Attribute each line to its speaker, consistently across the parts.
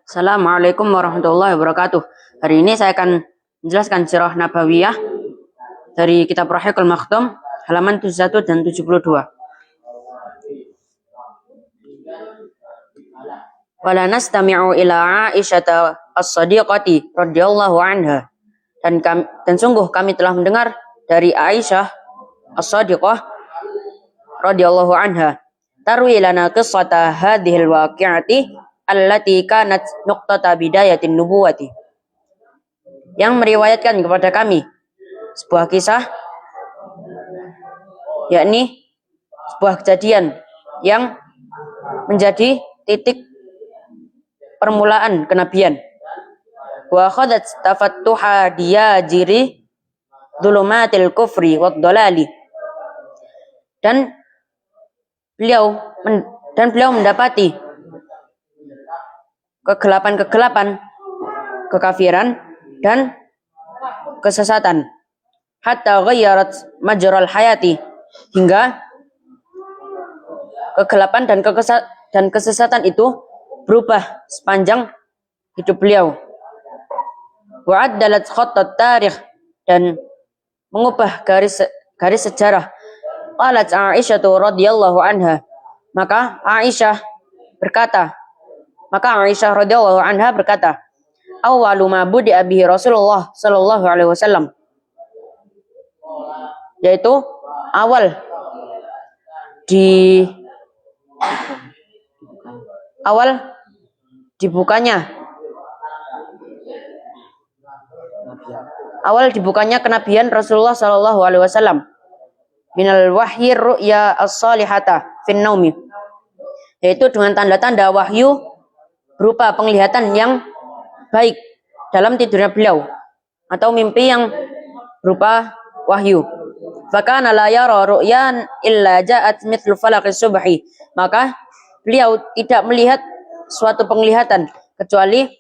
Speaker 1: Assalamualaikum warahmatullahi wabarakatuh. Hari ini saya akan menjelaskan sirah nabawiyah dari kitab Rahiqul Maktum halaman 71 dan 72. Wala nastami'u ila Aisyata as-sadiqati radhiyallahu anha. Dan sungguh kami telah mendengar dari Aisyah as-sadiqah radhiyallahu anha tarwi lana qissata hadhil waqi'ati allati kanat nuqtata bidayatin nubuwati, yang meriwayatkan kepada kami sebuah kisah, yakni sebuah kejadian yang menjadi titik permulaan kenabian. Wa khadat tafattuha diyajiri dhulumatil kufri wad dhalali, dan beliau mendapati kegelapan kekafiran dan kesesatan, hatta ghayyarat majral hayati, hingga kegelapan dan kesesatan itu berubah sepanjang hidup beliau. Wa addalat khattat tarikh, dan mengubah garis sejarah. Qalat Aisyah radhiyallahu anha, maka Aisyah radhiyallahu anha berkata, awwalu ma budi'a bihi Rasulullah sallallahu alaihi wasallam, yaitu awal dibukanya kenabian Rasulullah sallallahu alaihi wasallam minal wahyi ru'ya as-salihata fin naumi, yaitu dengan tanda-tanda wahyu berupa penglihatan yang baik dalam tidurnya beliau, atau mimpi yang berupa wahyu. Fakana la yara ru'yan illa ja'at mithlu falaqis subhi, maka beliau tidak melihat suatu penglihatan kecuali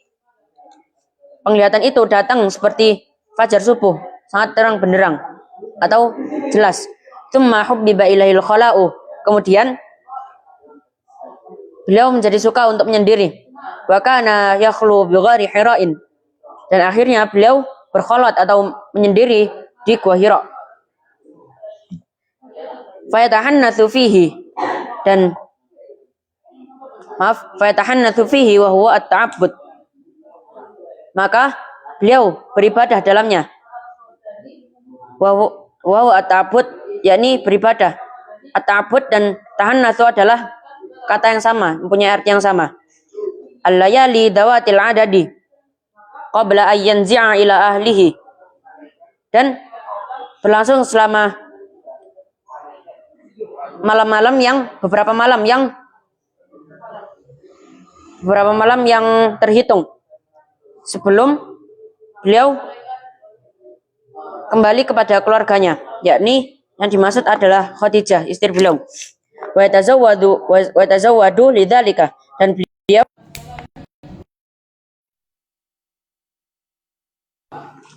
Speaker 1: penglihatan itu datang seperti fajar subuh, sangat terang benderang atau jelas. Tsumma hubbiba ilaihil khala'u, kemudian beliau menjadi suka untuk menyendiri. Wa kana yakhlu bi ghairi Hira'in, dan akhirnya beliau berkholat atau menyendiri di Gua Hira. Fayatahannatsu fihi wa huwa at-ta'abbud, maka beliau beribadah dalamnya. Wa huwa at-ta'abbud, yakni beribadah. At-ta'abbud dan tahannatsu adalah kata yang sama, mempunyai arti yang sama. Al-layali dawatil adadi qabla an yanzi'a ila ahlihi, dan berlangsung selama beberapa malam yang terhitung sebelum beliau kembali kepada keluarganya, yakni yang dimaksud adalah Khadijah, istri beliau. Wa tazawwadu lidzalika, dan beliau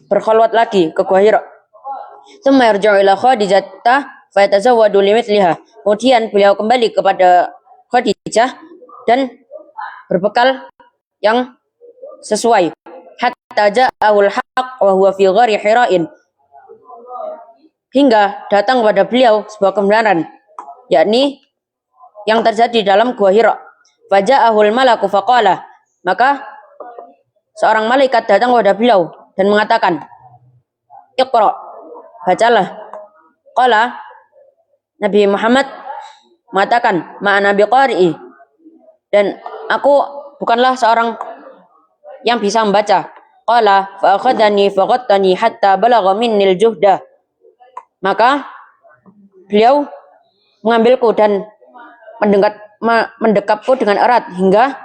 Speaker 1: berkholwat lagi ke Gua Hira. Tsumma yarji'u ila Khadijah fa yatazawwadu limithliha, kemudian beliau kembali kepada Khadijah dan berbekal yang sesuai. Hatta ja'ahul haqq wa huwa fi ghairi Hira'in, hingga datang kepada beliau sebuah kebenaran, yakni yang terjadi dalam Gua Hira. Faja'ahul malaku faqala, maka seorang malaikat datang kepada beliau dan mengatakan, Iqra, bacalah. Qala, Nabi Muhammad mengatakan, ma'ana biqari'i, dan aku bukanlah seorang yang bisa membaca. Qala fa akhadani faghattani hatta balagha minnil juhda, maka beliau mengambilku dan mendekapku dengan erat hingga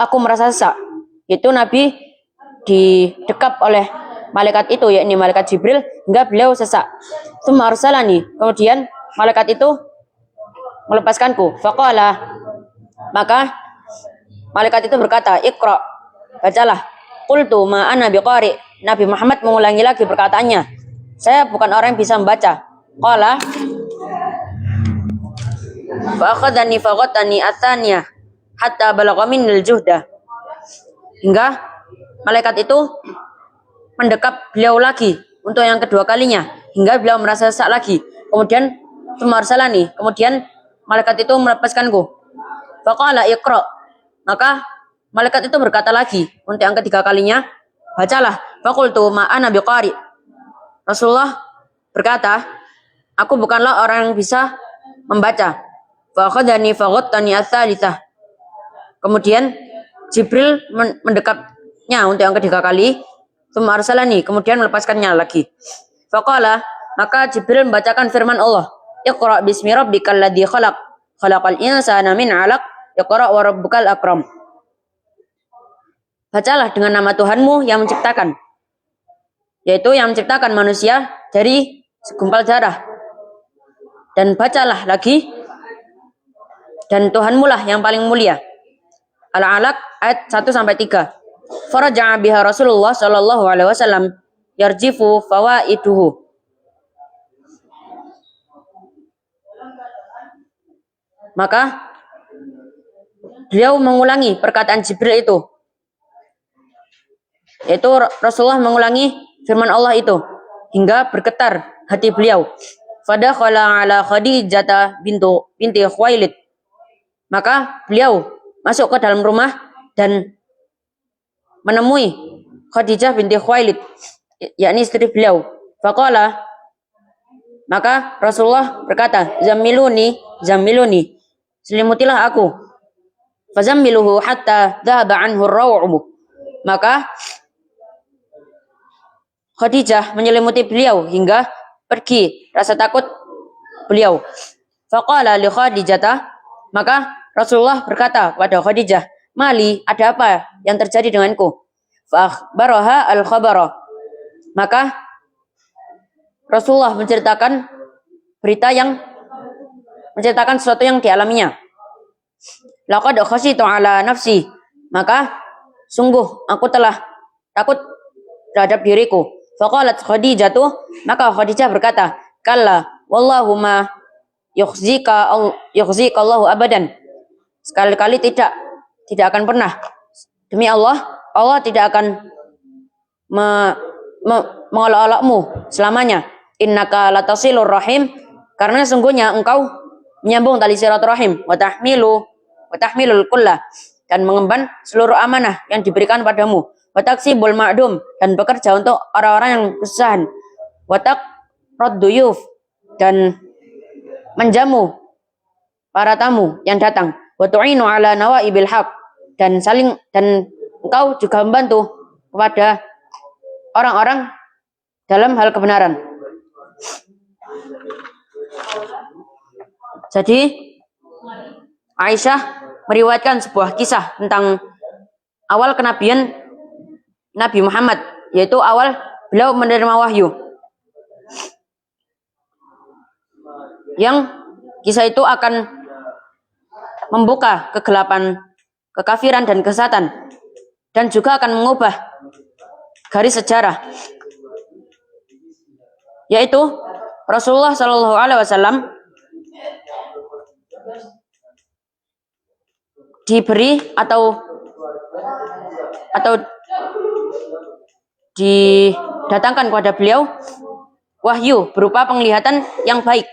Speaker 1: aku merasa sesak. Itu Nabi didekap oleh malaikat itu, yakni malaikat Jibril, hingga beliau sesak. Tsumma arsalani, kemudian malaikat itu melepaskanku. Faqala, maka malaikat itu berkata, Iqra, bacalah. Qultu ma ana biqari, Nabi Muhammad mengulangi lagi perkataannya, saya bukan orang yang bisa membaca. Qala, Fa akhadhani faghatani atsaniyah hatta balagha minil juhdah. Hingga malaikat itu mendekap beliau lagi untuk yang kedua kalinya hingga beliau merasa sesak lagi. Kemudian tumarsalani, kemudian malaikat itu melepaskanku. Faqala iqra. Maka malaikat itu berkata lagi untuk yang ketiga kalinya, bacalah. Faqultu ma ana biqari. Rasulullah berkata, aku bukanlah orang yang bisa membaca. Fa akhadhani faghattani ats-tsalitsah. Kemudian Jibril mendekapnya untuk yang ketiga kali. Tsumma arsalani, kemudian melepaskannya lagi. Faqala, maka Jibril membacakan firman Allah, Iqra bismi rabbikal ladzi khalaq, khalaqal insana min 'alaq, Iqra wa rabbukal akram. Bacalah dengan nama Tuhanmu yang menciptakan, yaitu yang menciptakan manusia dari segumpal darah. Dan bacalah lagi, dan Tuhanmu lah yang paling mulia. Al-Alaq ayat 1-3. Faraja'a biha Rasulullah sallallahu alaihi wasallam yarjifu fawaiduhu. Maka beliau mengulangi perkataan Jibril itu, yaitu Rasulullah mengulangi firman Allah itu hingga bergetar hati beliau. Fadakhala ala Khadijah binti Khuwailid. Maka beliau masuk ke dalam rumah dan menemui Khadijah binti Khuwailid, yakni istri beliau. Faqala, maka Rasulullah berkata, Zammiluni, zammiluni, selimutilah aku. Fazammiluhu hatta dhahaba anhu ar-raw'u. Maka Khadijah menyelimuti beliau hingga pergi rasa takut beliau. Faqala li Khadijah, maka Rasulullah berkata pada Khadijah, Mali, ada apa yang terjadi denganku? Fa'akhbaraha al-khabara. Maka Rasulullah menceritakan sesuatu yang dialaminya. Laqad khasyitu ala nafsi. Maka sungguh aku telah takut terhadap diriku. Faqalat Khadijah, maka Khadijah berkata, Kalla wallahu ma yukhzika Allahu abadan. Sekali-kali tidak akan pernah. Demi Allah, Allah tidak akan mengolok-olokmu selamanya. Innaka latasilur rahim, karena sungguhnya engkau menyambung tali silaturahim. Wa tahmilul kullah, dan mengemban seluruh amanah yang diberikan padamu. Wa taksibul ma'dum, dan bekerja untuk orang-orang yang kesusahan. Wa taqradduyuf, dan menjamu para tamu yang datang. Wa tu'inu ala nawaibil haq, dan engkau juga membantu kepada orang-orang dalam hal kebenaran. Jadi Aisyah meriwayatkan sebuah kisah tentang awal kenabian Nabi Muhammad, yaitu awal beliau menerima wahyu. Yang kisah itu akan membuka kegelapan kekafiran dan kesesatan, dan juga akan mengubah garis sejarah, yaitu Rasulullah Shallallahu Alaihi Wasallam diberi atau didatangkan kepada beliau wahyu berupa penglihatan yang baik,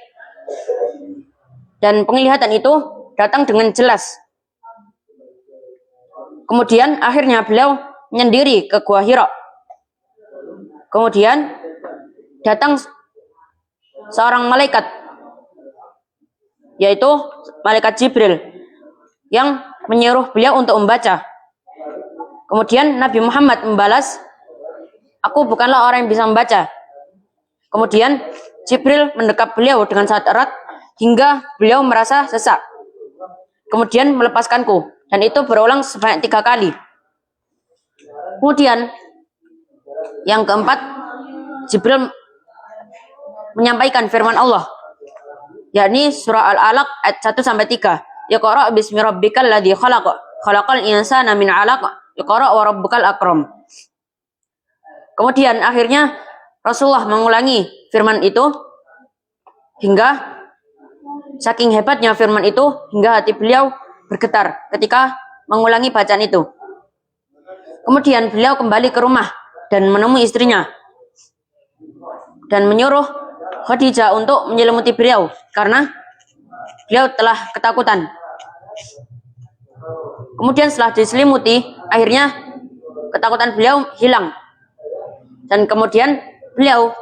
Speaker 1: dan penglihatan itu datang dengan jelas. Kemudian akhirnya beliau menyendiri ke Gua Hira. Kemudian datang seorang malaikat, yaitu malaikat Jibril, yang menyuruh beliau untuk membaca. Kemudian Nabi Muhammad membalas, aku bukanlah orang yang bisa membaca. Kemudian Jibril mendekap beliau dengan sangat erat hingga beliau merasa sesak. Kemudian melepaskanku, dan itu berulang sebanyak 3 kali. Kemudian yang keempat, Jibril menyampaikan firman Allah, yakni surah Al-Alaq ayat 1-3. Iqra bismi rabbikal ladzi khalaq, khalaqal insana min 'alaq, Iqra wa rabbukal akram. Kemudian akhirnya Rasulullah mengulangi firman itu hingga saking hebatnya firman itu hingga hati beliau bergetar ketika mengulangi bacaan itu. Kemudian beliau kembali ke rumah dan menemui istrinya dan menyuruh Khadijah untuk menyelimuti beliau karena beliau telah ketakutan. Kemudian setelah diselimuti, akhirnya ketakutan beliau hilang. Dan kemudian beliau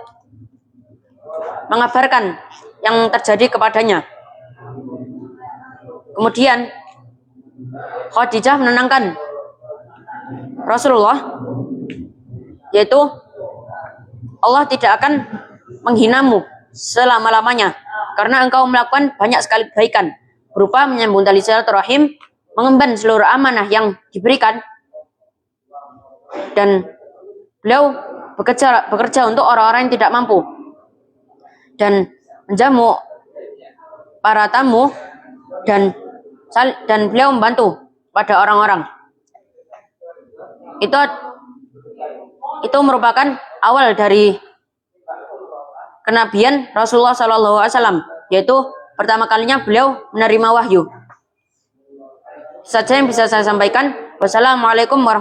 Speaker 1: mengabarkan yang terjadi kepadanya. Kemudian Khadijah menenangkan Rasulullah, yaitu Allah tidak akan menghinamu selama-lamanya karena engkau melakukan banyak sekali kebaikan berupa menyambung tali silaturahim, mengemban seluruh amanah yang diberikan, dan beliau bekerja untuk orang-orang yang tidak mampu dan menjamu para tamu dan beliau membantu pada orang-orang. Itu merupakan awal dari kenabian Rasulullah SAW, yaitu pertama kalinya beliau menerima wahyu. Saja yang bisa saya sampaikan. Wassalamualaikum warahmatullahi wabarakatuh.